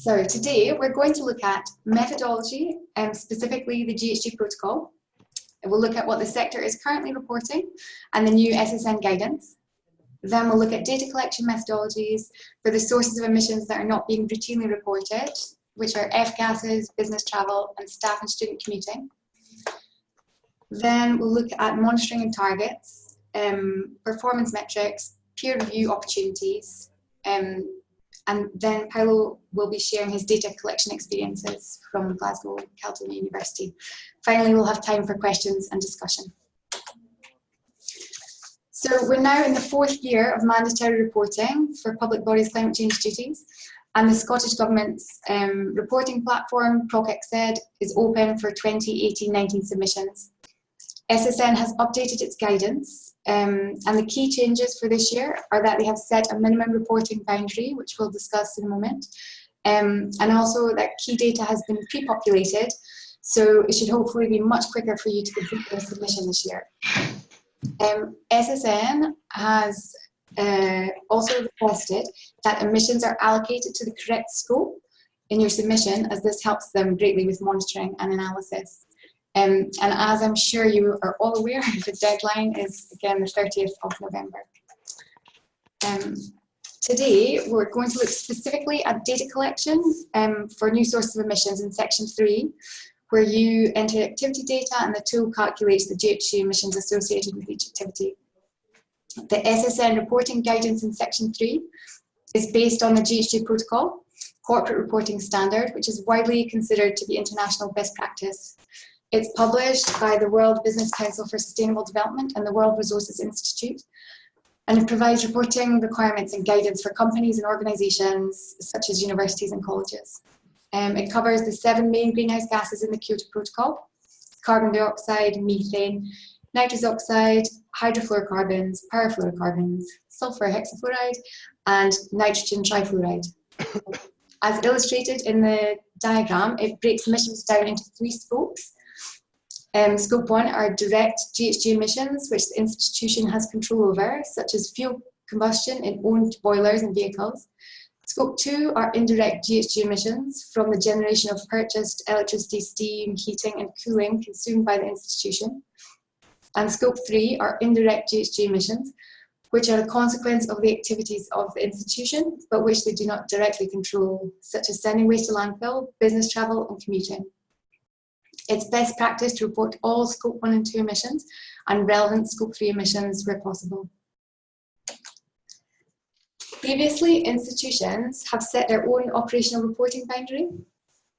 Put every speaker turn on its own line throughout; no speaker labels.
So today we're going to look at methodology, specifically the GHG protocol. We'll look at what the sector is currently reporting and the new SSN guidance. Then we'll look at data collection methodologies for the sources of emissions that are not being routinely reported, which are F-gases, business travel, and staff and student commuting. Then we'll look at monitoring and targets, performance metrics, peer review opportunities, and then Paolo will be sharing his data collection experiences from Glasgow Caledonian University. Finally, we'll have time for questions and discussion. So we're now in the 4th year of mandatory reporting for public bodies' climate change duties, and the Scottish Government's reporting platform, PROCXZ, is open for 2018-19 submissions. SSN has updated its guidance, and the key changes for this year are that they have set a minimum reporting boundary, which we'll discuss in a moment, and also that key data has been pre-populated, so it should hopefully be much quicker for you to complete your submission this year. SSN has also requested that emissions are allocated to the correct scope in your submission, as this helps them greatly with monitoring and analysis. And as I'm sure you are all aware, the deadline is again the 30th of November. Today we're going to look specifically at data collection for new sources of emissions in section 3, where you enter activity data and the tool calculates the GHG emissions associated with each activity. The SSN reporting guidance in section 3 is based on the GHG protocol, corporate reporting standard, which is widely considered to be international best practice. It's published by the World Business Council for Sustainable Development and the World Resources Institute, and it provides reporting requirements and guidance for companies and organisations such as universities and colleges. It covers the 7 main greenhouse gases in the Kyoto Protocol: carbon dioxide, methane, nitrous oxide, hydrofluorocarbons, perfluorocarbons, sulfur hexafluoride, and nitrogen trifluoride. As illustrated in the diagram, it breaks emissions down into 3 scopes. Scope 1 are direct GHG emissions, which the institution has control over, such as fuel combustion in owned boilers and vehicles. Scope 2 are indirect GHG emissions from the generation of purchased electricity, steam, heating and cooling consumed by the institution. And Scope 3 are indirect GHG emissions, which are a consequence of the activities of the institution, but which they do not directly control, such as sending waste to landfill, business travel and commuting. It's best practice to report all Scope 1 and 2 emissions and relevant Scope 3 emissions where possible. Previously, institutions have set their own operational reporting boundary,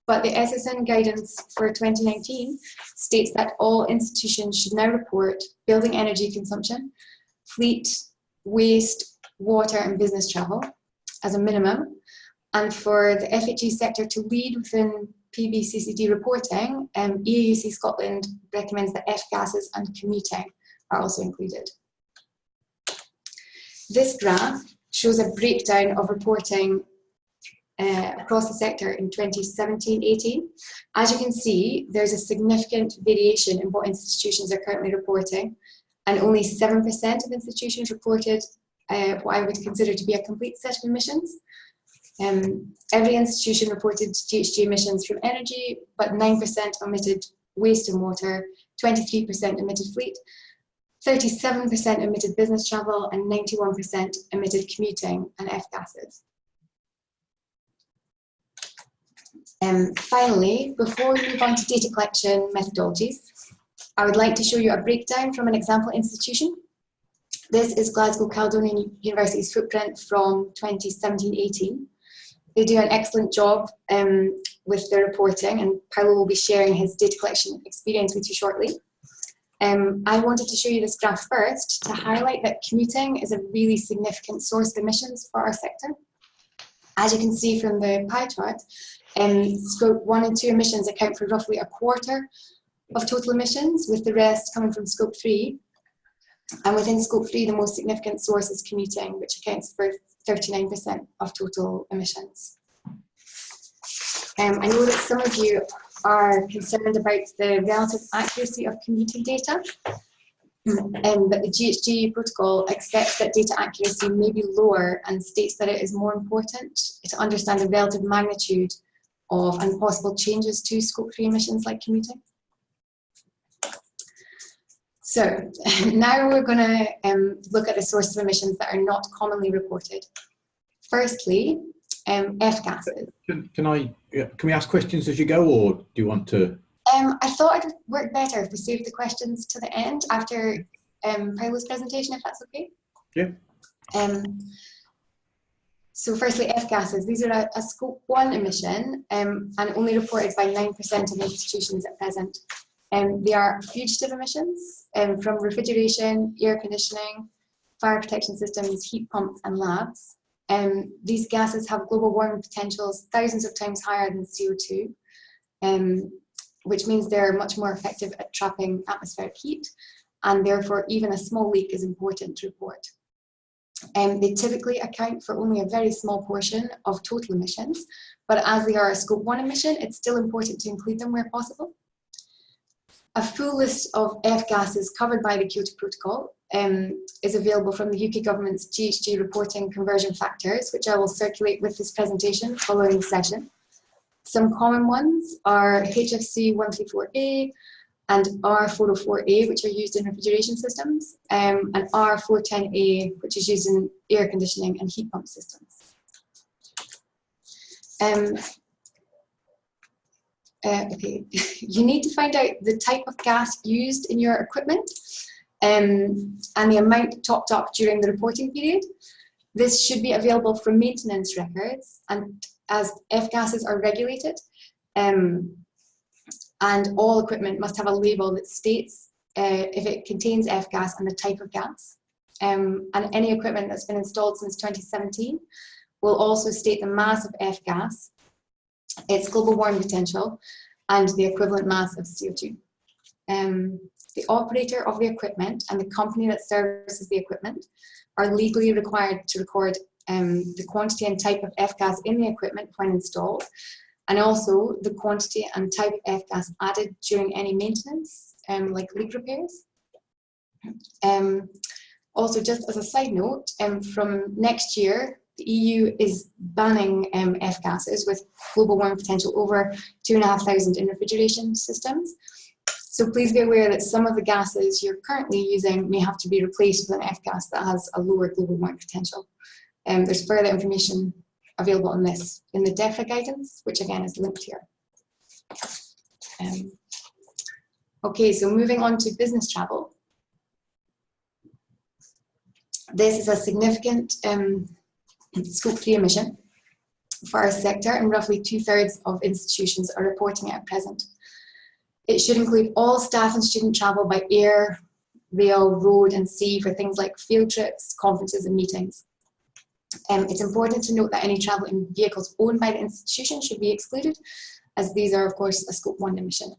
but the SSN guidance for 2019 states that all institutions should now report building energy consumption, fleet, waste, water and business travel as a minimum, and for the FHE sector to lead within PBCCD reporting, EAUC Scotland recommends that F-gases and commuting are also included. This graph shows a breakdown of reporting across the sector in 2017-18. As you can see, there's a significant variation in what institutions are currently reporting, and only 7% of institutions reported what I would consider to be a complete set of emissions. Every institution reported GHG emissions from energy, but 9% omitted waste and water, 23% omitted fleet, 37% omitted business travel, and 91% omitted commuting and F-gases. Finally, before we move on to data collection methodologies, I would like to show you a breakdown from an example institution. This is Glasgow Caledonian University's footprint from 2017-18. They do an excellent job with their reporting, and Paolo will be sharing his data collection experience with you shortly. I wanted to show you this graph first to highlight that commuting is a really significant source of emissions for our sector. As you can see from the pie chart, Scope 1 and 2 emissions account for roughly 1/4 of total emissions, with the rest coming from Scope 3. And within Scope 3, the most significant source is commuting, which accounts for 39% of total emissions. I know that some of you are concerned about the relative accuracy of commuting data. But the GHG protocol accepts that data accuracy may be lower and states that it is more important to understand the relative magnitude of and possible changes to Scope 3 emissions like commuting. So now we're going to look at the sources of emissions that are not commonly reported. Firstly, F-gases.
Can we ask questions as you go, or do you want to?
I thought it would work better if we saved the questions to the end after Paolo's presentation, if that's okay.
Yeah.
So firstly, F-gases. These are a Scope 1 emission and only reported by 9% of institutions at present. They are fugitive emissions from refrigeration, air conditioning, fire protection systems, heat pumps and labs. These gases have global warming potentials thousands of times higher than CO2, which means they're much more effective at trapping atmospheric heat, and therefore even a small leak is important to report. They typically account for only a very small portion of total emissions, but as they are a Scope 1 emission, it's still important to include them where possible. A full list of F-gases covered by the Kyoto Protocol is available from the UK government's GHG reporting conversion factors, which I will circulate with this presentation following the session. Some common ones are HFC 134A and R404A, which are used in refrigeration systems, and R410A, which is used in air conditioning and heat pump systems. Okay, you need to find out the type of gas used in your equipment and the amount topped up during the reporting period. This should be available from maintenance records, and as F-gases are regulated, and all equipment must have a label that states if it contains F-gas and the type of gas. And any equipment that's been installed since 2017 will also state the mass of F-gas, its global warming potential, and the equivalent mass of CO2. The operator of the equipment and the company that services the equipment are legally required to record the quantity and type of F-gas in the equipment when installed, and also the quantity and type of F-gas added during any maintenance, like leak repairs. Also, just as a side note, from next year, the EU is banning F-gases with global warming potential over 2,500 in refrigeration systems. So please be aware that some of the gases you're currently using may have to be replaced with an F-gas that has a lower global warming potential. There's further information available on this in the DEFRA guidance, which again is linked here. Okay, so moving on to business travel. This is a significant Scope 3 emission for our sector, and roughly 2/3 of institutions are reporting it at present. It should include all staff and student travel by air, rail, road and sea for things like field trips, conferences and meetings. It's important to note that any travel in vehicles owned by the institution should be excluded, as these are of course a Scope 1 emission.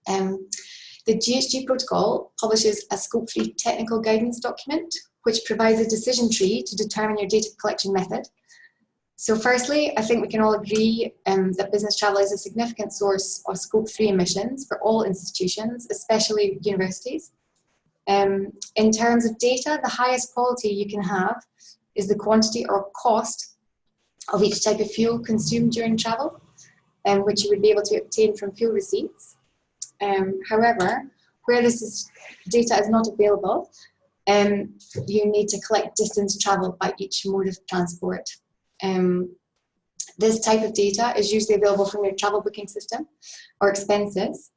The GHG protocol publishes a Scope 3 technical guidance document, which provides a decision tree to determine your data collection method. So firstly, I think we can all agree that business travel is a significant source of Scope 3 emissions for all institutions, especially universities. In terms of data, the highest quality you can have is the quantity or cost of each type of fuel consumed during travel, which you would be able to obtain from fuel receipts. However, where this data is not available, you need to collect distance travelled by each mode of transport. This type of data is usually available from your travel booking system or expenses.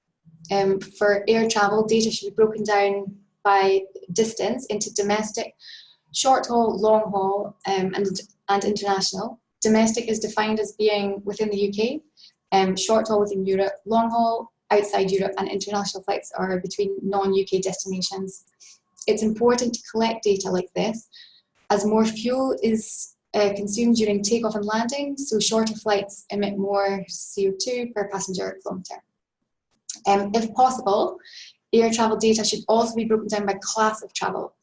For air travel, data should be broken down by distance into domestic, short haul, long haul, and international. Domestic is defined as being within the UK, short haul within Europe, long haul outside Europe, and international flights are between non-UK destinations. It's important to collect data like this, as more fuel is consumed during takeoff and landing, so shorter flights emit more CO2 per passenger kilometre. If possible, air travel data should also be broken down by class of travel.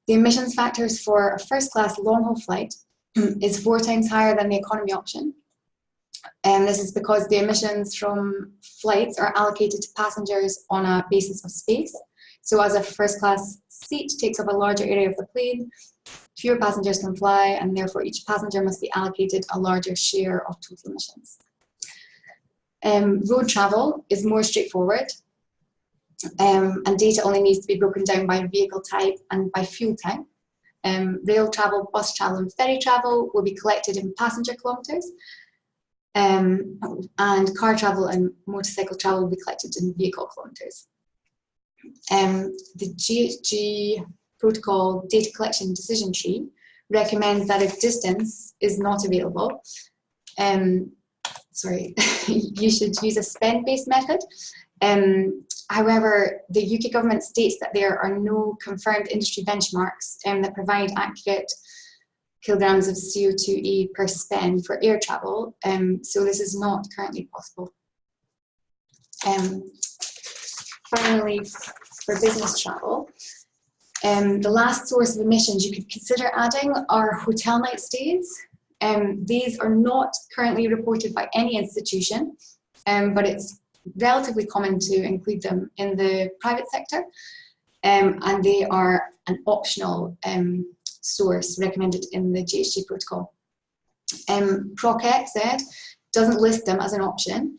The emissions factors for a first-class long-haul flight is 4 times higher than the economy option. And this is because the emissions from flights are allocated to passengers on a basis of space. So as a first class seat takes up a larger area of the plane, fewer passengers can fly, and therefore each passenger must be allocated a larger share of total emissions. Road travel is more straightforward, and data only needs to be broken down by vehicle type and by fuel type. Rail travel, bus travel and ferry travel will be collected in passenger kilometres, and car travel and motorcycle travel will be collected in vehicle kilometres. The GHG protocol data collection decision tree recommends that if distance is not available, you should use a spend-based method. However, the UK government states that there are no confirmed industry benchmarks that provide accurate kilograms of CO2e per spend for air travel, so this is not currently possible. Finally, for business travel, the last source of emissions you could consider adding are hotel night stays. These are not currently reported by any institution, but it's relatively common to include them in the private sector, and they are an optional source recommended in the GHG protocol. PROC-XZ doesn't list them as an option,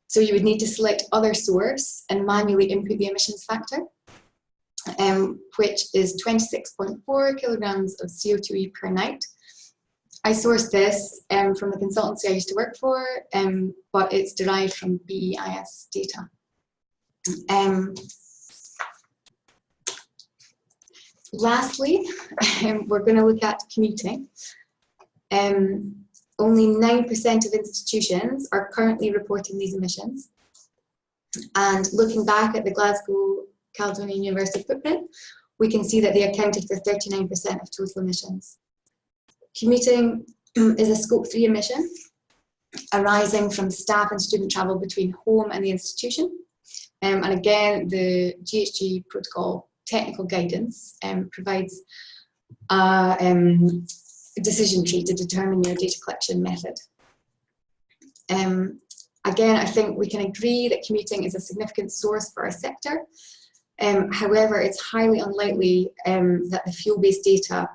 so you would need to select other source and manually input the emissions factor, which is 26.4 kilograms of CO2e per night. I sourced this from the consultancy I used to work for, but it's derived from BEIS data. Lastly, we're going to look at commuting. Only 9% of institutions are currently reporting these emissions. And looking back at the Glasgow Caledonian University footprint, we can see that they accounted for 39% of total emissions. Commuting is a Scope 3 emission arising from staff and student travel between home and the institution. And again, the GHG protocol technical guidance provides a decision tree to determine your data collection method. Again, I think we can agree that commuting is a significant source for our sector. However, it's highly unlikely that the fuel-based data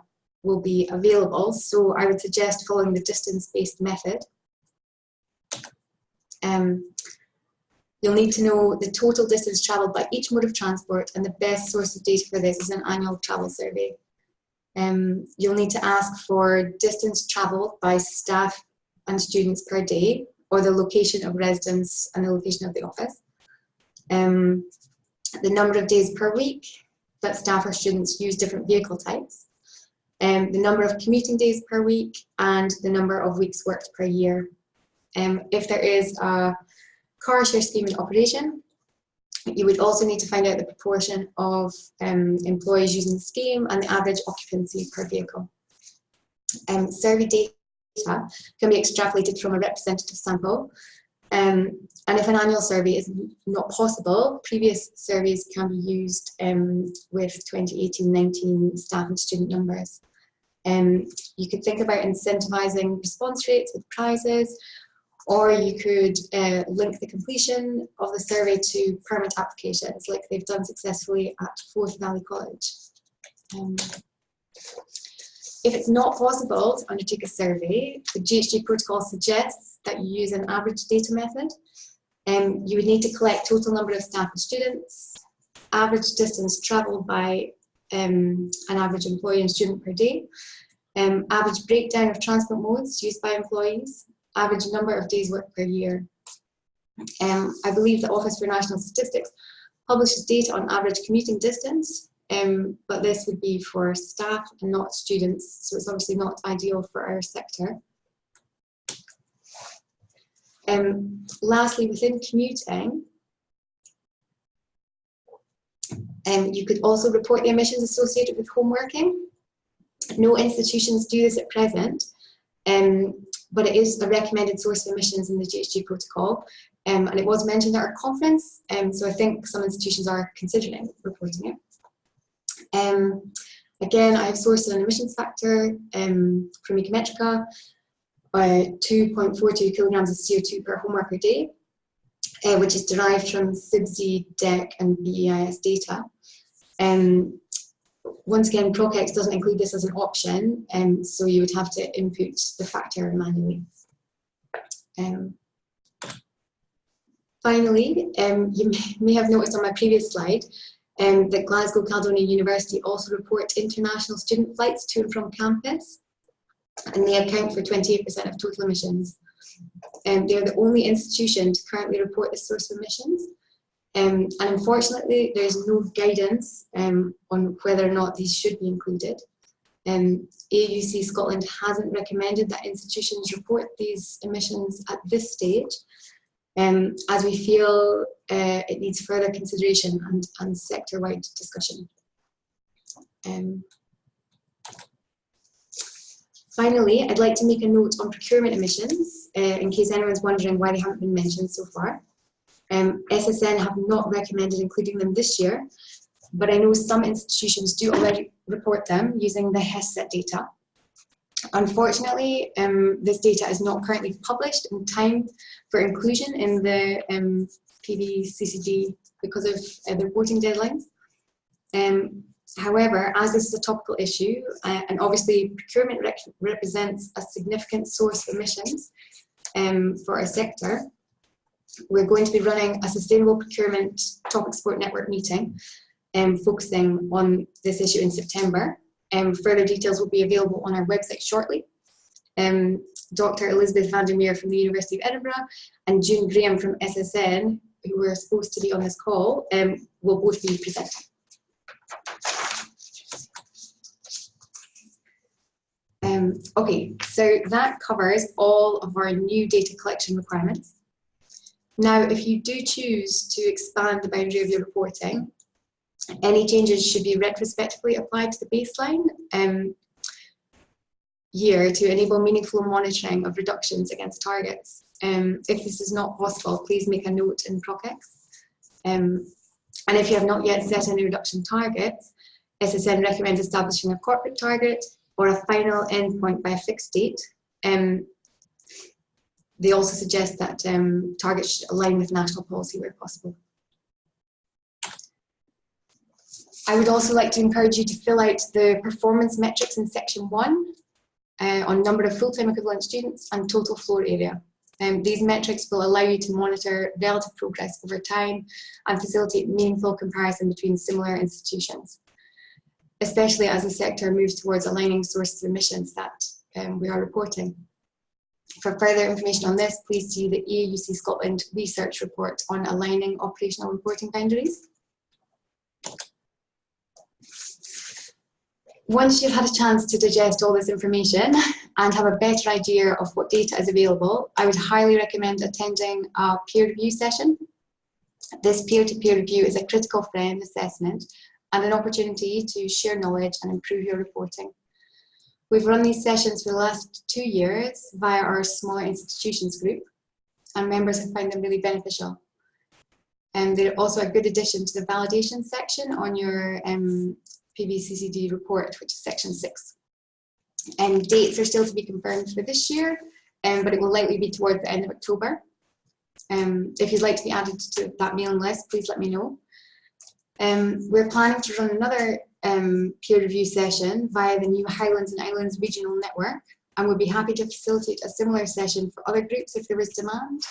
will be available, so I would suggest following the distance-based method. You'll need to know the total distance travelled by each mode of transport, and the best source of data for this is an annual travel survey. You'll need to ask for distance travelled by staff and students per day, or the location of residence and the location of the office. The number of days per week that staff or students use different vehicle types. The number of commuting days per week, and the number of weeks worked per year. If there is a car share scheme in operation, you would also need to find out the proportion of employees using the scheme and the average occupancy per vehicle. Survey data can be extrapolated from a representative sample, and if an annual survey is not possible, previous surveys can be used with 2018-19 staff and student numbers. You could think about incentivising response rates with prizes, or you could link the completion of the survey to permit applications, like they've done successfully at Forth Valley College. If it's not possible to undertake a survey, the GHG protocol suggests that you use an average data method. You would need to collect total number of staff and students, average distance travelled by an average employee and student per day, average breakdown of transport modes used by employees, average number of days worked per year. I believe the Office for National Statistics publishes data on average commuting distance, but this would be for staff and not students, so it's obviously not ideal for our sector. Lastly, within commuting, you could also report the emissions associated with home working. No institutions do this at present, but it is a recommended source of emissions in the GHG protocol, and it was mentioned at our conference, so I think some institutions are considering reporting it. Again, I have sourced an emissions factor from Ecometrica, 2.42 kilograms of CO2 per home worker day, which is derived from CBCCD, DEC and BEIS data. Once again, PROCEX doesn't include this as an option, so you would have to input the factor manually. Finally, you may have noticed on my previous slide that Glasgow Caledonian University also report international student flights to and from campus, and they account for 28% of total emissions. They're the only institution to currently report this source of emissions. And unfortunately, there's no guidance on whether or not these should be included. AUC Scotland hasn't recommended that institutions report these emissions at this stage, as we feel it needs further consideration and sector-wide discussion. Finally, I'd like to make a note on procurement emissions, in case anyone's wondering why they haven't been mentioned so far. SSN have not recommended including them this year, but I know some institutions do already report them using the HESSET data. Unfortunately, this data is not currently published in time for inclusion in the PBCCD because of the reporting deadlines. However, as this is a topical issue, and obviously procurement represents a significant source of emissions for our sector, we're going to be running a sustainable procurement topic support network meeting focusing on this issue in September. Further details will be available on our website shortly. Dr. Elizabeth van der Meer from the University of Edinburgh and June Graham from SSN, who were supposed to be on this call, will both be presenting. Okay, so that covers all of our new data collection requirements. Now, if you do choose to expand the boundary of your reporting, any changes should be retrospectively applied to the baseline year to enable meaningful monitoring of reductions against targets. If this is not possible, please make a note in PROCEX. And if you have not yet set any reduction targets, SSN recommends establishing a corporate target or a final endpoint by a fixed date. They also suggest that targets should align with national policy where possible. I would also like to encourage you to fill out the performance metrics in section 1 on number of full-time equivalent students and total floor area. These metrics will allow you to monitor relative progress over time and facilitate meaningful comparison between similar institutions, especially as the sector moves towards aligning sources of emissions that we are reporting. For further information on this, please see the AUC Scotland research report on aligning operational reporting boundaries. Once you've had a chance to digest all this information and have a better idea of what data is available, I would highly recommend attending a peer review session. This peer-to-peer review is a critical friend assessment and an opportunity to share knowledge and improve your reporting. We've run these sessions for the last 2 years via our smaller institutions group, and members have found them really beneficial. And they're also a good addition to the validation section on your PBCCD report, which is section 6. Dates are still to be confirmed for this year, but it will likely be towards the end of October. If you'd like to be added to that mailing list, please let me know. We're planning to run another peer review session via the new Highlands and Islands Regional Network, and we'll be happy to facilitate a similar session for other groups if there is demand,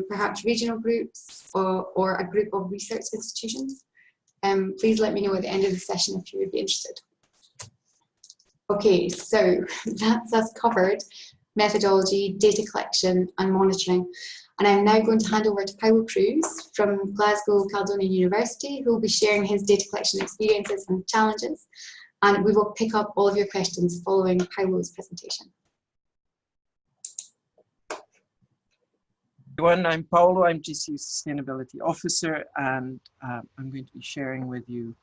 perhaps regional groups or a group of research institutions. Please let me know at the end of the session if you would be interested. Okay, so that's us covered methodology, data collection and monitoring. And I'm now going to hand over to Paulo Cruz from Glasgow Caledonian University, who will be sharing his data collection experiences and challenges. And we will pick up all of your questions following Paulo's presentation.
Everyone, I'm Paulo, I'm GCU Sustainability Officer, and I'm going to be sharing with you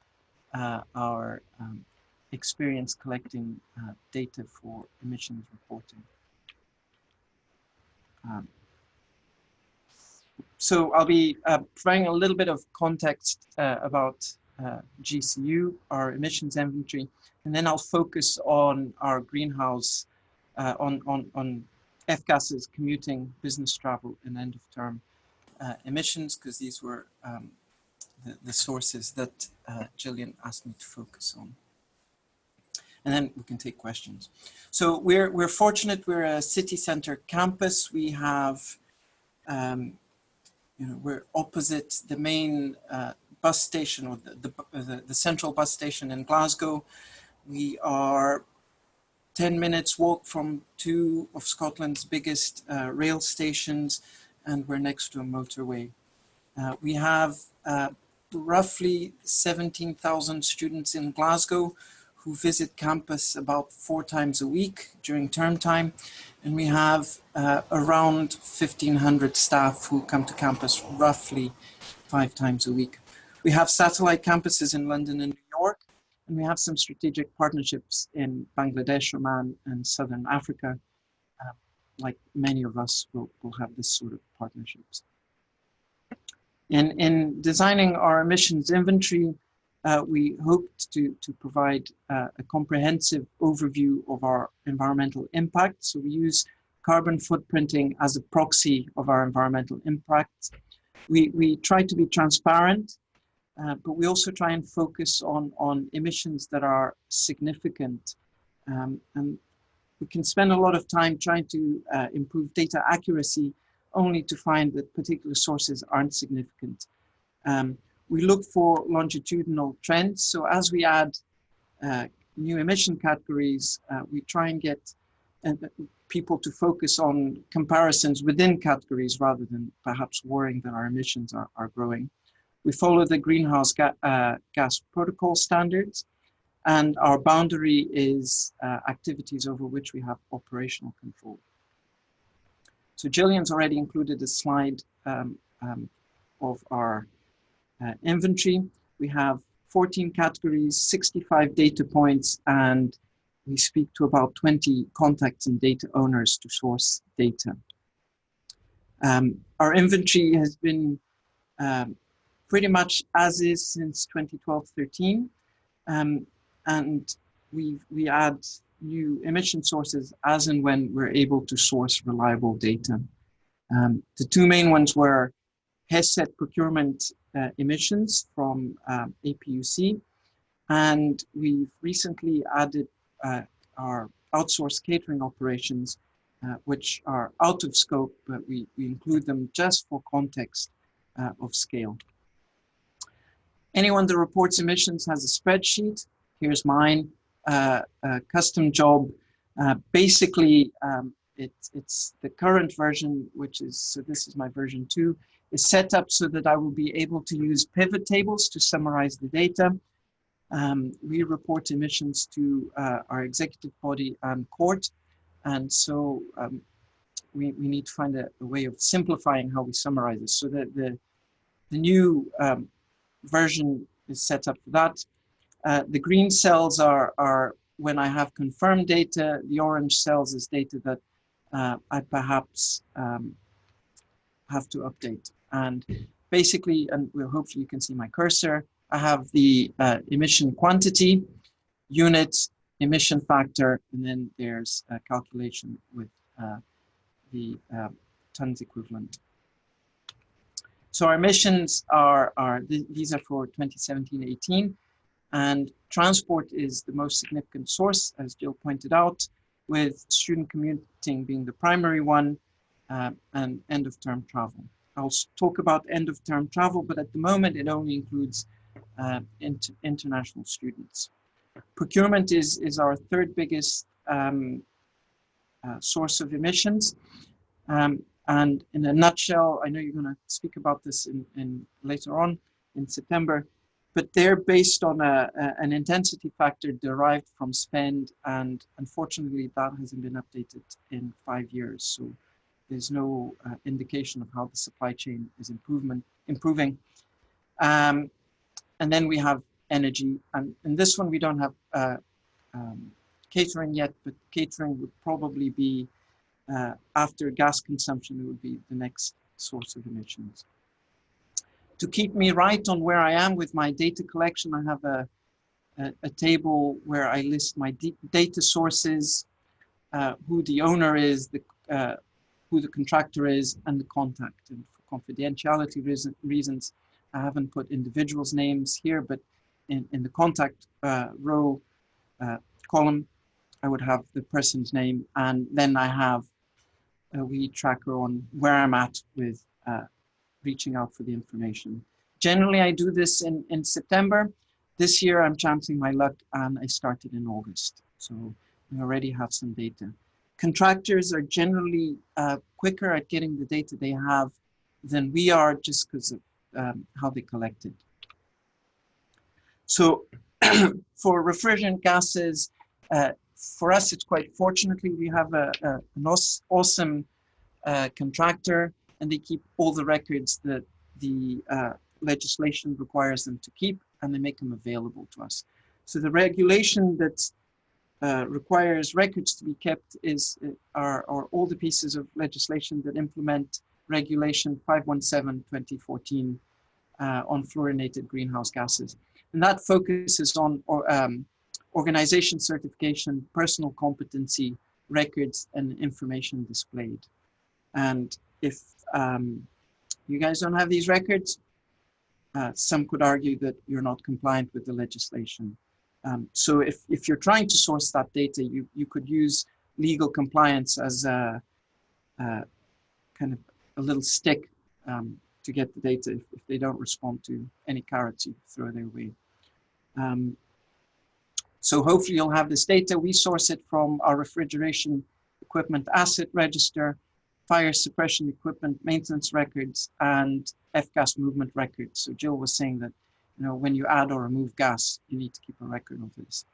our experience collecting data for emissions reporting. So I'll be providing a little bit of context about GCU, our emissions inventory, and then I'll focus on our greenhouse, on F-gases, commuting, business travel, and end of term emissions, because these were the sources that Gillian asked me to focus on. And then we can take questions. So we're fortunate. We're a city center campus. We have, we're opposite the main bus station, or the central bus station in Glasgow. We are 10 minutes walk from two of Scotland's biggest rail stations, and we're next to a motorway. We have roughly 17,000 students in Glasgow who visit campus about 4 times a week during term time. And we have around 1,500 staff who come to campus roughly 5 times a week. We have satellite campuses in London and New York, and we have some strategic partnerships in Bangladesh, Oman, and Southern Africa. Like many of us will have this sort of partnerships. In designing our emissions inventory, we hoped to provide a comprehensive overview of our environmental impact. So we use carbon footprinting as a proxy of our environmental impacts. We try to be transparent, but we also try and focus on emissions that are significant. And we can spend a lot of time trying to improve data accuracy, only to find that particular sources aren't significant. We look for longitudinal trends. So as we add new emission categories, we try and get people to focus on comparisons within categories rather than perhaps worrying that our emissions are growing. We follow the greenhouse gas protocol standards, and our boundary is activities over which we have operational control. So Gillian's already included a slide of our inventory. We have 14 categories, 65 data points, and we speak to about 20 contacts and data owners to source data. Our inventory has been pretty much as is since 2012-13, and we add new emission sources as and when we're able to source reliable data. The 2 main ones were HESET procurement emissions from APUC, and we've recently added our outsourced catering operations, which are out of scope, but we include them just for context of scale. Anyone that reports emissions has a spreadsheet. Here's mine, a custom job. Basically, it's the current version, which is, so this is my version 2, is set up so that I will be able to use pivot tables to summarize the data. We report emissions to our executive body and court, and so we need to find a way of simplifying how we summarize this. So that the new version is set up for that. The green cells are when I have confirmed data. The orange cells is data that I perhaps have to update. And basically, and hopefully you can see my cursor, I have the emission quantity, unit, emission factor, and then there's a calculation with the tons equivalent. So our emissions these are for 2017-18, and transport is the most significant source, as Jill pointed out, with student commuting being the primary one, and end of term travel. I'll talk about end of term travel, but at the moment it only includes international students. Procurement is our 3rd biggest source of emissions. And in a nutshell, I know you're going to speak about this in later on in September, but they're based on an intensity factor derived from spend, and unfortunately that hasn't been updated in 5 years. So there's no indication of how the supply chain is improving. And then we have energy, and in this one we don't have catering yet, but catering would probably be after gas consumption, it would be the next source of emissions. To keep me right on where I am with my data collection, I have a table where I list my data sources, who the owner is, who the contractor is, and the contact. And for confidentiality reasons, I haven't put individuals' names here, but in the contact row column, I would have the person's name, and then I have a wee tracker on where I'm at with reaching out for the information. Generally, I do this in September. This year, I'm chancing my luck, and I started in August. So we already have some data. Contractors are generally quicker at getting the data they have than we are, just because of how they collect it. So for refrigerant gases, for us, it's quite fortunately, we have an awesome contractor, and they keep all the records that the legislation requires them to keep, and they make them available to us. So the regulation that requires records to be kept are all the pieces of legislation that implement regulation 517/2014 on fluorinated greenhouse gases. And that focuses on organization certification, personal competency, records, and information displayed. And if you guys don't have these records, some could argue that you're not compliant with the legislation. So if you're trying to source that data, you could use legal compliance as a kind of a little stick to get the data if they don't respond to any carrots you throw their way. So hopefully you'll have this data. We source it from our refrigeration equipment asset register, fire suppression equipment maintenance records, and F-gas movement records. So Jill was saying that, you know, when you add or remove gas, you need to keep a record of this.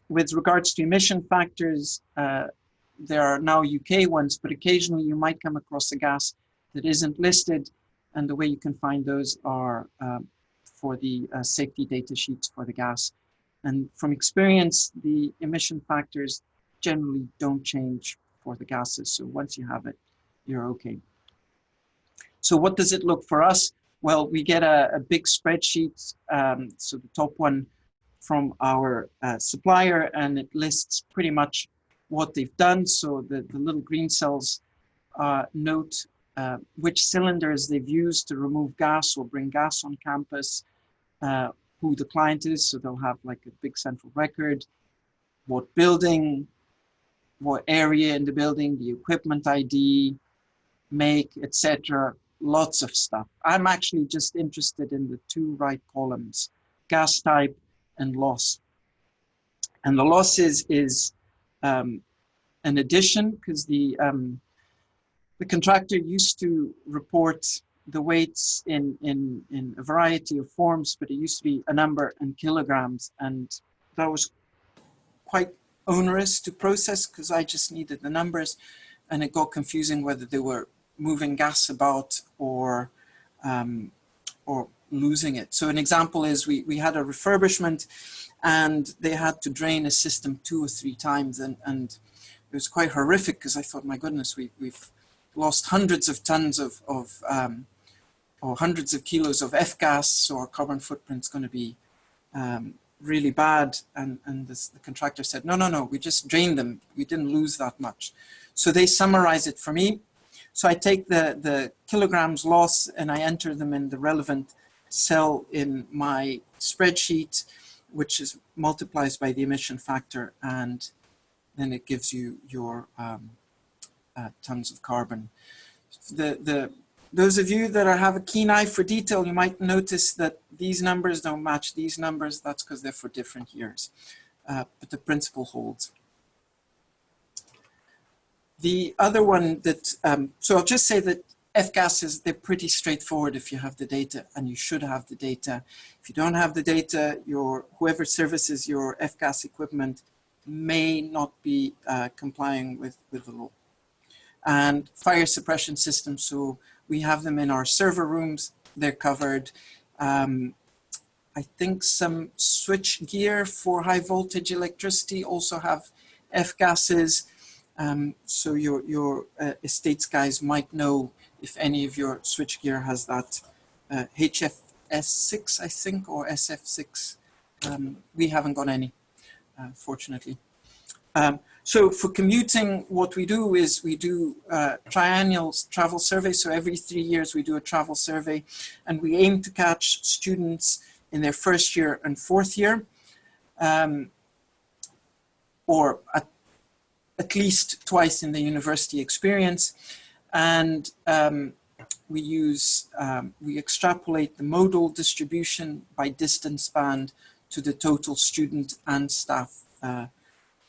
With regards to emission factors, there are now UK ones, but occasionally you might come across a gas that isn't listed, and the way you can find those are for the safety data sheets for the gas. And from experience, the emission factors generally don't change for the gases. So once you have it, you're okay. So what does it look for us? Well, we get a big spreadsheet. So the top one from our supplier, and it lists pretty much what they've done. So the little green cells note which cylinders they've used to remove gas or bring gas on campus, who the client is. So they'll have like a big central record, what building, what area in the building, the equipment ID, make, etc. Lots of stuff. I'm actually just interested in the two right columns, gas type and loss. And the loss is an addition, because the contractor used to report the weights in a variety of forms, but it used to be a number and kilograms, and that was quite onerous to process because I just needed the numbers, and it got confusing whether they were moving gas about or losing it. So an example is we had a refurbishment, and they had to drain a system 2 or 3 times, and it was quite horrific because I thought, my goodness, we've lost hundreds of tons or hundreds of kilos of F-gas, so our carbon footprint's going to be really bad. And the contractor said, no, we just drained them. We didn't lose that much. So they summarize it for me. So I take the kilograms loss and I enter them in the relevant cell in my spreadsheet, which is multiplies by the emission factor, and then it gives you your tons of carbon. Those of you that have a keen eye for detail, you might notice that these numbers don't match these numbers. That's because they're for different years, but the principle holds. The other one that, so I'll just say that F-gases, they're pretty straightforward if you have the data, and you should have the data. If you don't have the data, whoever services your F-gas equipment may not be complying with the law. And fire suppression systems, so we have them in our server rooms, they're covered. I think some switch gear for high voltage electricity also have F-gases. So your estates guys might know if any of your switch gear has that HFS6, I think, or SF6. We haven't got any, fortunately. So for commuting, what we do is we do triennial travel surveys. So every 3 years we do a travel survey, and we aim to catch students in their first year and fourth year, or at least twice in the university experience. And we extrapolate the modal distribution by distance band to the total student and staff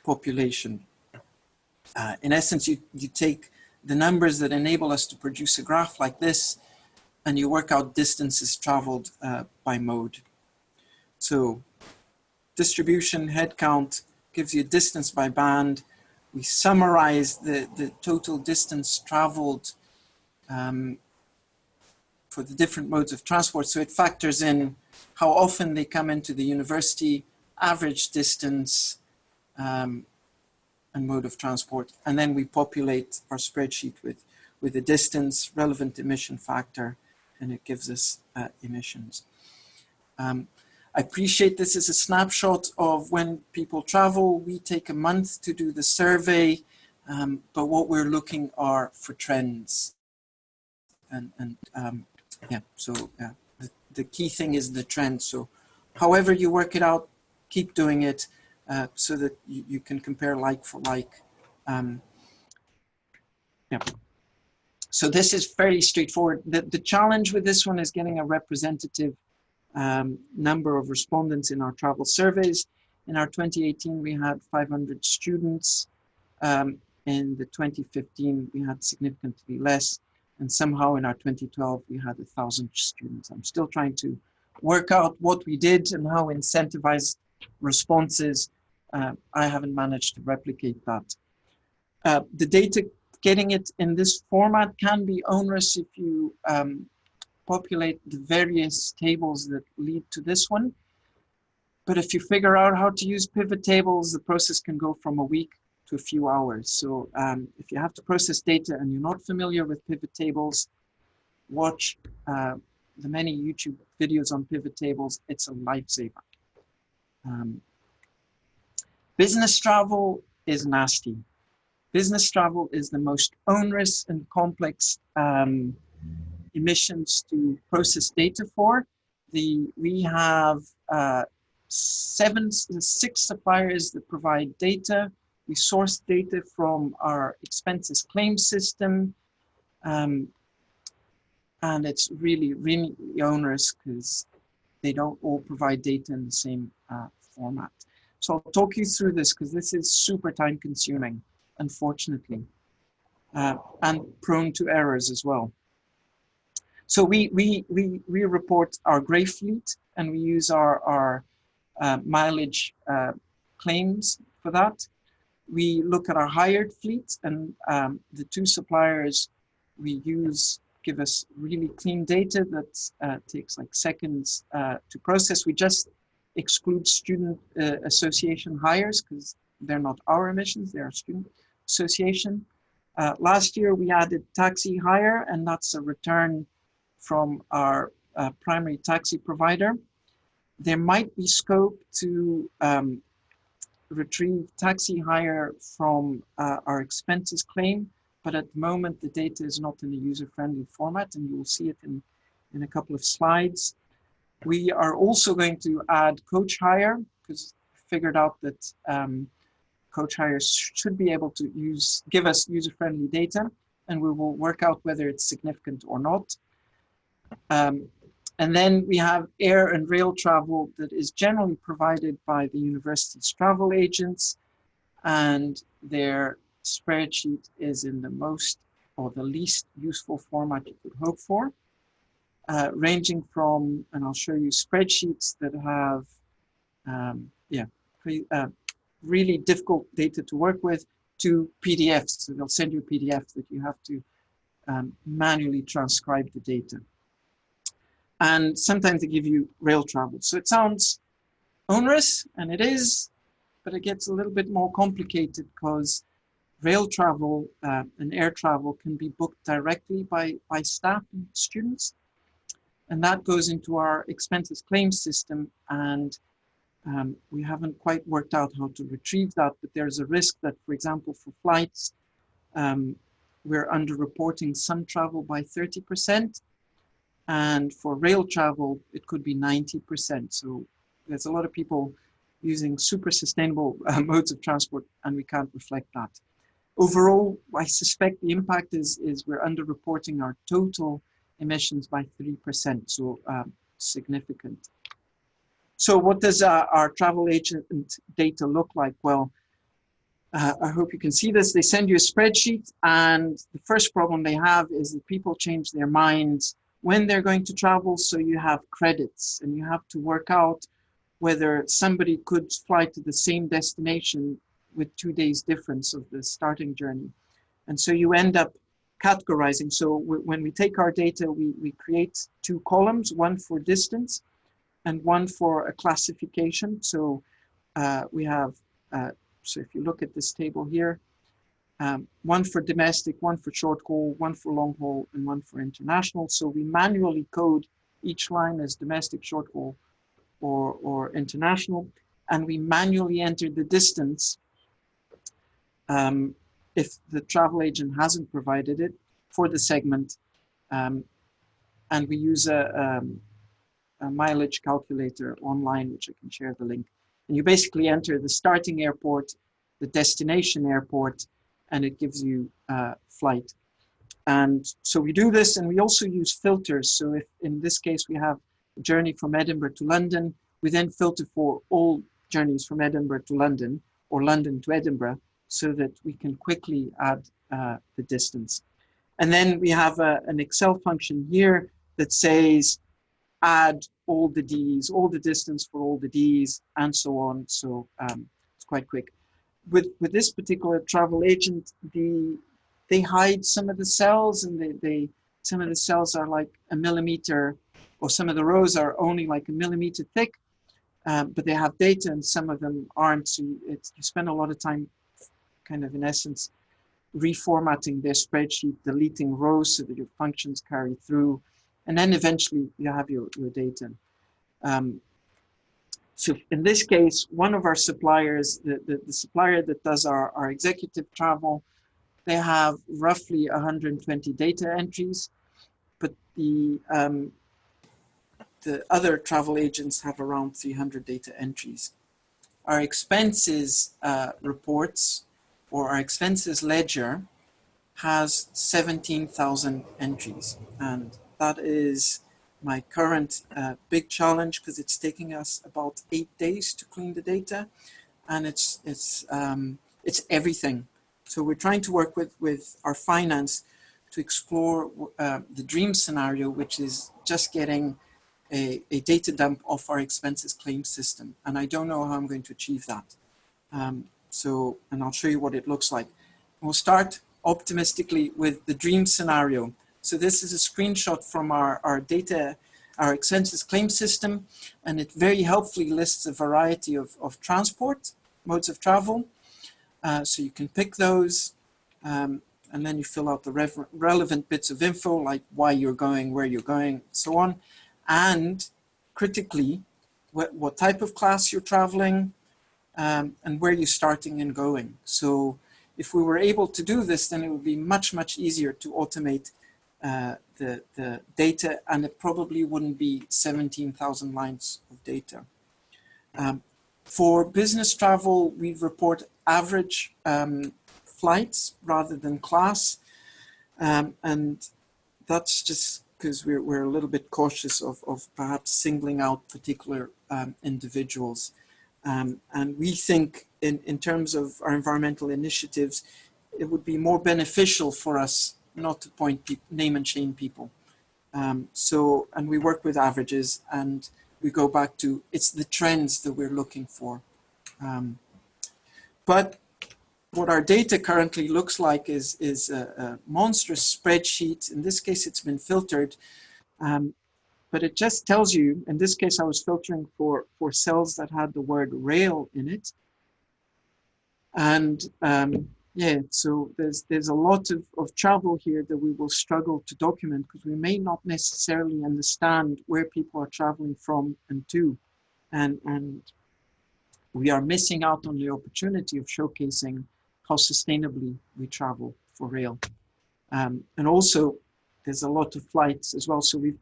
population. In essence, you take the numbers that enable us to produce a graph like this, and you work out distances traveled by mode. So distribution, head count, gives you distance by band. We summarize the total distance traveled for the different modes of transport. So it factors in how often they come into the university, average distance, and mode of transport. And then we populate our spreadsheet with the distance, relevant emission factor, and it gives us emissions. I appreciate this is a snapshot of when people travel. We take a month to do the survey, but what we're looking are for trends. The key thing is the trend. So however you work it out, keep doing it so that you can compare like for like. So this is fairly straightforward. The challenge with this one is getting a representative number of respondents in our travel surveys. In our 2018, we had 500 students. In the 2015, we had significantly less. And somehow in our 2012, we had 1,000 students. I'm still trying to work out what we did and how incentivized responses. I haven't managed to replicate that. The data, getting it in this format can be onerous if you populate the various tables that lead to this one. But if you figure out how to use pivot tables, the process can go from a week to a few hours. So if you have to process data and you're not familiar with pivot tables, watch the many YouTube videos on pivot tables. It's a lifesaver. Business travel is nasty. Business travel is the most onerous and complex emissions to process data for. We have 6 suppliers that provide data. We source data from our expenses claim system. And it's really, really onerous because they don't all provide data in the same format. So I'll talk you through this because this is super time consuming, unfortunately, and prone to errors as well. So we report our gray fleet, and we use our mileage claims for that. We look at our hired fleet, and the 2 suppliers we use give us really clean data that takes like seconds to process. We just exclude student association hires because they're not our emissions, they're student association. Last year we added taxi hire, and that's a return from our primary taxi provider. There might be scope to retrieve taxi hire from our expenses claim, but at the moment the data is not in a user-friendly format, and you will see it in a couple of slides. We are also going to add coach hire because we figured out that coach hire should be able to give us user-friendly data, and we will work out whether it's significant or not. And then we have air and rail travel that is generally provided by the university's travel agents, and their spreadsheet is in the most or the least useful format you could hope for, ranging from, and I'll show you spreadsheets that have really difficult data to work with, to PDFs. So they'll send you a PDF that you have to manually transcribe the data. And sometimes they give you rail travel. So it sounds onerous, and it is, but it gets a little bit more complicated because rail travel and air travel can be booked directly by staff and students. And that goes into our expenses claim system. And We haven't quite worked out how to retrieve that, but there's a risk that, for example, for flights, we're underreporting some travel by 30%, and for rail travel, it could be 90%. So there's a lot of people using super sustainable modes of transport, and we can't reflect that. Overall, I suspect the impact is we're underreporting our total emissions by 3%, so significant. So what does our travel agent data look like? Well, I hope you can see this. They send you a spreadsheet, and the first problem they have is that people change their minds when they're going to travel, so you have credits, and you have to work out whether somebody could fly to the same destination with 2 days difference of the starting journey. And so you end up categorizing. So when we take our data, we create 2 columns, one for distance and one for a classification. So we have, so if you look at this table here, one for domestic, one for short haul, one for long haul, and one for international. So we manually code each line as domestic, short haul, or international, and we manually enter the distance if the travel agent hasn't provided it for the segment, and we use a mileage calculator online, which I can share the link. And you basically enter the starting airport, the destination airport, and it gives you flight. And so we do this, and we also use filters. So if in this case we have a journey from Edinburgh to London, we then filter for all journeys from Edinburgh to London or London to Edinburgh, so that we can quickly add the distance. And then we have an Excel function here that says add all the Ds, all the distance for all the Ds, and so on. So it's quite quick. With this particular travel agent, they hide some of the cells, and some of the cells are like a millimeter, or some of the rows are only like a millimeter thick, but they have data, and some of them aren't. So you spend a lot of time, kind of in essence, reformatting their spreadsheet, deleting rows so that your functions carry through, and then eventually you have your data. So in this case, one of our suppliers, the supplier that does our executive travel, they have roughly 120 data entries, but the other travel agents have around 300 data entries. Our expenses reports, or our expenses ledger, has 17,000 entries, and that is my current big challenge, because it's taking us about 8 days to clean the data, and it's everything. So we're trying to work with our finance to explore the dream scenario, which is just getting a data dump off our expenses claim system, and I don't know how I'm going to achieve that. And I'll show you what it looks like. We'll start optimistically with the dream scenario. So this is a screenshot from our data, our expenses claim system, and it very helpfully lists a variety of transport, modes of travel. So you can pick those, and then you fill out the relevant bits of info, like why you're going, where you're going, so on. And critically, what type of class you're traveling, and where you're starting and going. So if we were able to do this, then it would be much, much easier to automate the data, and it probably wouldn't be 17,000 lines of data. For business travel, we report average flights rather than class, and that's just because we're a little bit cautious of perhaps singling out particular individuals. And we think in terms of our environmental initiatives, it would be more beneficial for us not to name and shame people. And we work with averages, and we go back to, it's the trends that we're looking for. But what our data currently looks like is a monstrous spreadsheet. In this case, it's been filtered, but it just tells you, in this case, I was filtering for cells that had the word rail in it. And yeah, so there's a lot of travel here that we will struggle to document, because we may not necessarily understand where people are traveling from and to. And we are missing out on the opportunity of showcasing how sustainably we travel for rail. And also, there's a lot of flights as well. So we've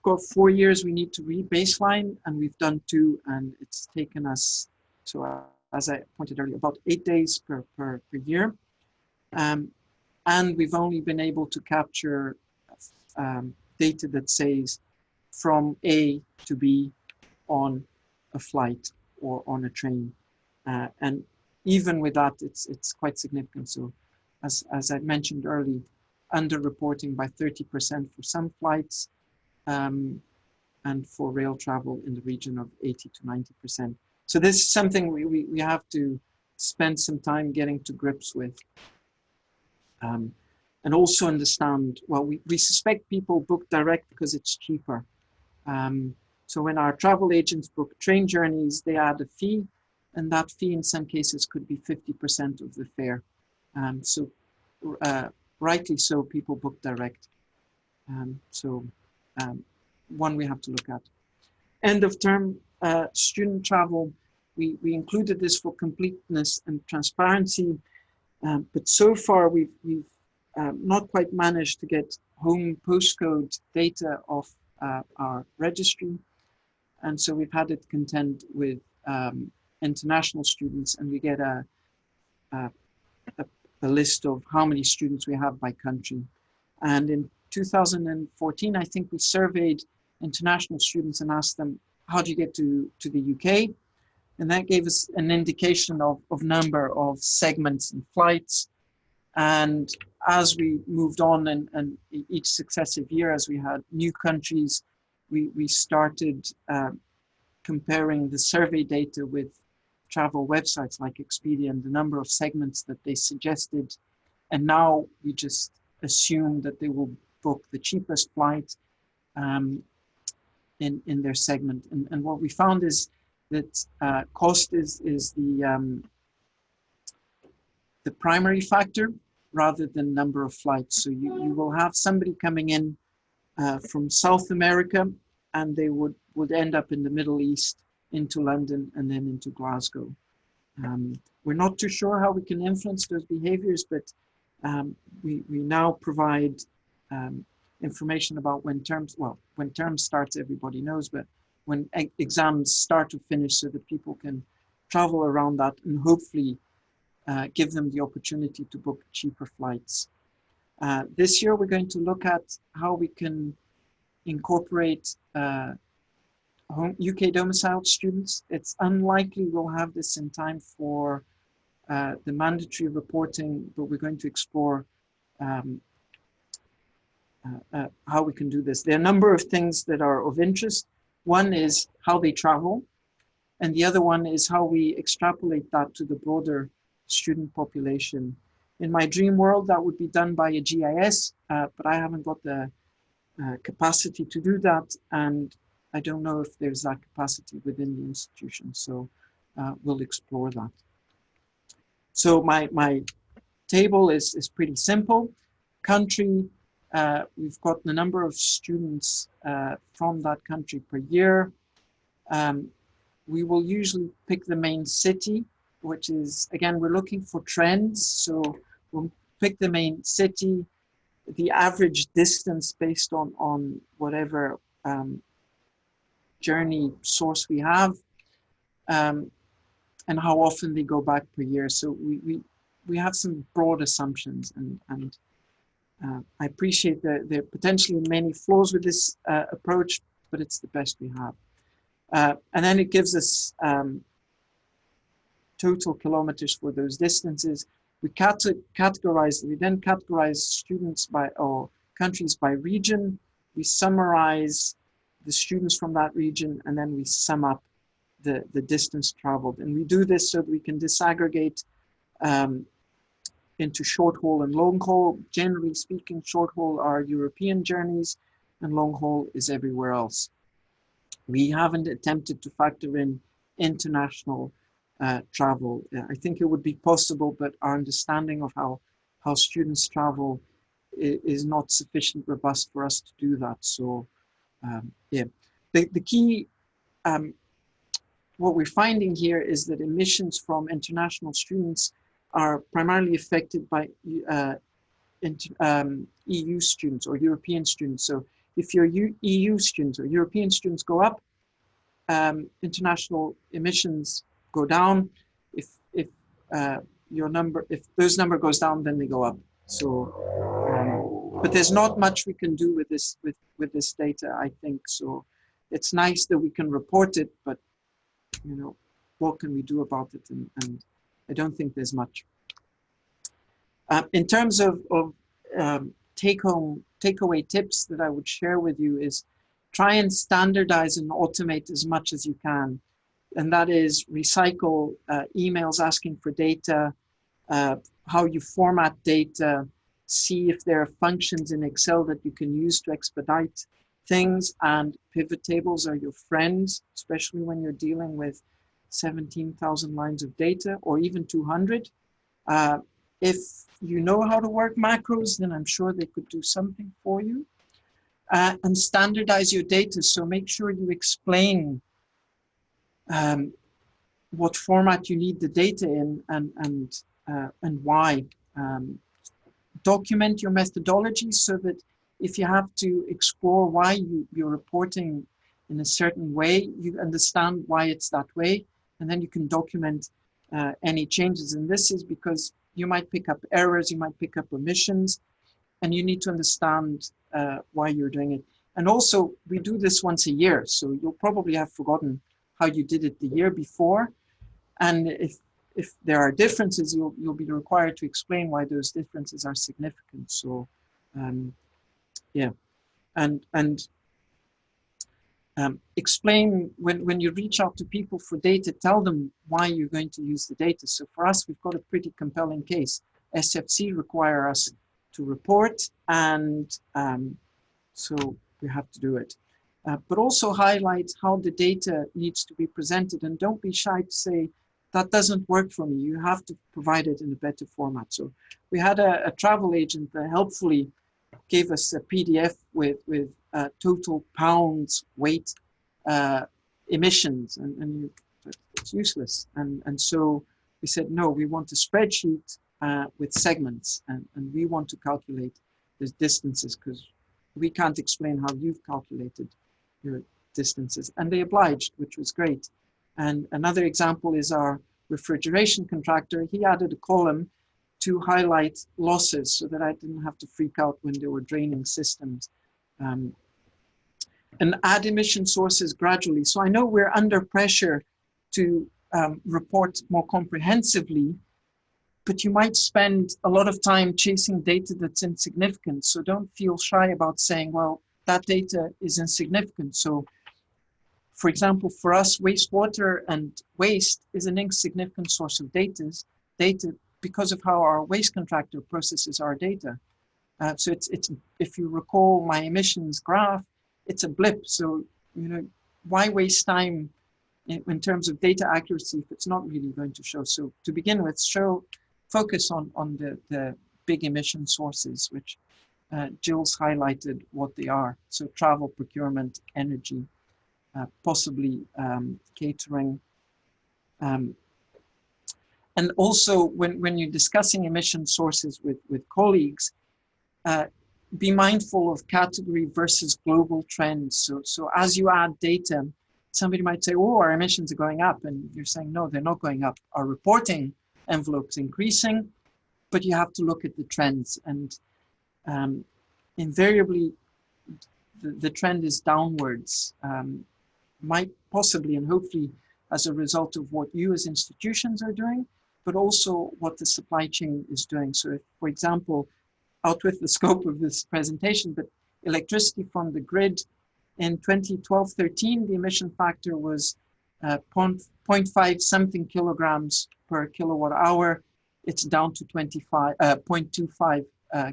got 4 years we need to re-baseline, and we've done 2, and it's taken us, so as I pointed earlier, about 8 days per year. And we've only been able to capture data that says from A to B on a flight or on a train. And even with that, it's quite significant. So as I mentioned earlier, underreporting by 30% for some flights, and for rail travel in the region of 80 to 90%. So this is something we have to spend some time getting to grips with. And also understand, well, we suspect people book direct because it's cheaper. So when our travel agents book train journeys, they add a fee, and that fee in some cases could be 50% of the fare. So rightly so, people book direct. One we have to look at. End of term student travel, we included this for completeness and transparency, but so far we've not quite managed to get home postcode data of our registry, and so we've had it contend with international students, and we get a list of how many students we have by country. And in 2014, I think we surveyed international students and asked them, how do you get to the UK? And that gave us an indication of number of segments and flights. And as we moved on, and each successive year, as we had new countries, we started comparing the survey data with travel websites like Expedia and the number of segments that they suggested. And now we just assume that they will book the cheapest flight in their segment. And what we found is that cost is the primary factor rather than number of flights. So you will have somebody coming in from South America, and they would end up in the Middle East, into London, and then into Glasgow. We're not too sure how we can influence those behaviors, but we now provide information about when terms starts, everybody knows, but when exams start to finish, so that people can travel around that and hopefully give them the opportunity to book cheaper flights. This year, we're going to look at how we can incorporate UK domiciled students. It's unlikely we'll have this in time for the mandatory reporting, but we're going to explore how we can do this. There are a number of things that are of interest. One is how they travel, and the other one is how we extrapolate that to the broader student population. In my dream world, that would be done by a GIS, but I haven't got the capacity to do that, and I don't know if there's that capacity within the institution, so we'll explore that. So my table is pretty simple. Country, we've got the number of students from that country per year. We will usually pick the main city, which is, again, we're looking for trends. So we'll pick the main city, the average distance based on whatever journey source we have, and how often they go back per year. So we have some broad assumptions, and I appreciate that there are potentially many flaws with this approach, but it's the best we have. And then it gives us total kilometers for those distances. We then categorize students or countries by region. We summarize the students from that region, and then we sum up the distance traveled. And we do this so that we can disaggregate into short haul and long haul. Generally speaking, short haul are European journeys, and long haul is everywhere else. We haven't attempted to factor in international travel. I think it would be possible, but our understanding of how students travel is not sufficient robust for us to do that. So yeah, the key what we're finding here is that emissions from international students are primarily affected by EU students or European students. So if your EU students or European students go up, international emissions go down. If those number goes down, then they go up. So, but there's not much we can do with this data, I think. So it's nice that we can report it, but you know, what can we do about it? And I don't think there's much. In terms of takeaway tips that I would share with you is try and standardize and automate as much as you can. And that is recycle emails asking for data, how you format data, see if there are functions in Excel that you can use to expedite things, and pivot tables are your friends, especially when you're dealing with 17,000 lines of data or even 200. If you know how to work macros, then I'm sure they could do something for you. And standardize your data. So make sure you explain what format you need the data in and why. Document your methodology so that if you have to explore why you're reporting in a certain way, you understand why it's that way, and then you can document any changes. And this is because you might pick up errors, you might pick up omissions, and you need to understand why you're doing it. And also, we do this once a year, so you'll probably have forgotten how you did it the year before. And if there are differences, you'll be required to explain why those differences are significant. So, yeah, and explain when you reach out to people for data, tell them why you're going to use the data. So for us, we've got a pretty compelling case. SFC require us to report, and so we have to do it. But also highlight how the data needs to be presented, and don't be shy to say, that doesn't work for me. You have to provide it in a better format. So we had a travel agent that helpfully gave us a PDF with total pounds weight emissions, and it's useless. And so we said, no, we want a spreadsheet with segments, and we want to calculate the distances because we can't explain how you've calculated your distances. And they obliged, which was great. And another example is our refrigeration contractor. He added a column to highlight losses so that I didn't have to freak out when they were draining systems. And add emission sources gradually. So I know we're under pressure to report more comprehensively, but you might spend a lot of time chasing data that's insignificant. So don't feel shy about saying, well, that data is insignificant. So for example, for us, wastewater and waste is an insignificant source of data because of how our waste contractor processes our data. So it's if you recall my emissions graph, it's a blip. So, you know, why waste time in terms of data accuracy if it's not really going to show? So to begin with, focus on the big emission sources, which Jill's highlighted what they are. So travel, procurement, energy, possibly catering. And also when you're discussing emission sources with colleagues, be mindful of category versus global trends. So as you add data, somebody might say, oh, our emissions are going up. And you're saying, no, they're not going up. Our reporting envelope's increasing, but you have to look at the trends. And invariably, the trend is downwards. Might possibly and hopefully as a result of what you as institutions are doing, but also what the supply chain is doing. So if, for example, out with the scope of this presentation, but electricity from the grid in 2012-13, the emission factor was 0.5 something kilograms per kilowatt hour. It's down to 0.25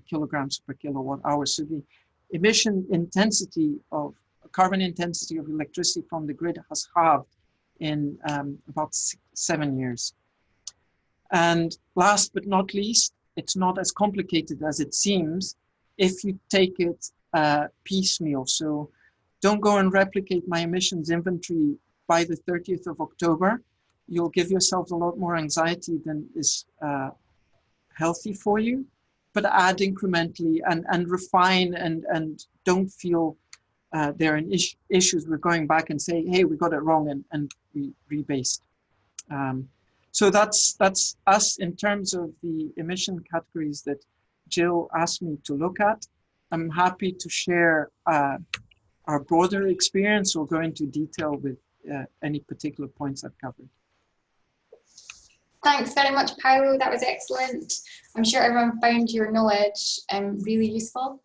kilograms per kilowatt hour. So the emission intensity of carbon intensity of electricity from the grid has halved in about 7 years. And last but not least, it's not as complicated as it seems if you take it piecemeal. So don't go and replicate my emissions inventory by the 30th of October, you'll give yourselves a lot more anxiety than is healthy for you, but add incrementally and refine and don't feel there are issues with going back and say, hey, we got it wrong and we rebased. So that's us in terms of the emission categories that Jill asked me to look at. I'm happy to share our broader experience or go into detail with any particular points I've covered.
Thanks very much, Paolo. That was excellent. I'm sure everyone found your knowledge really useful.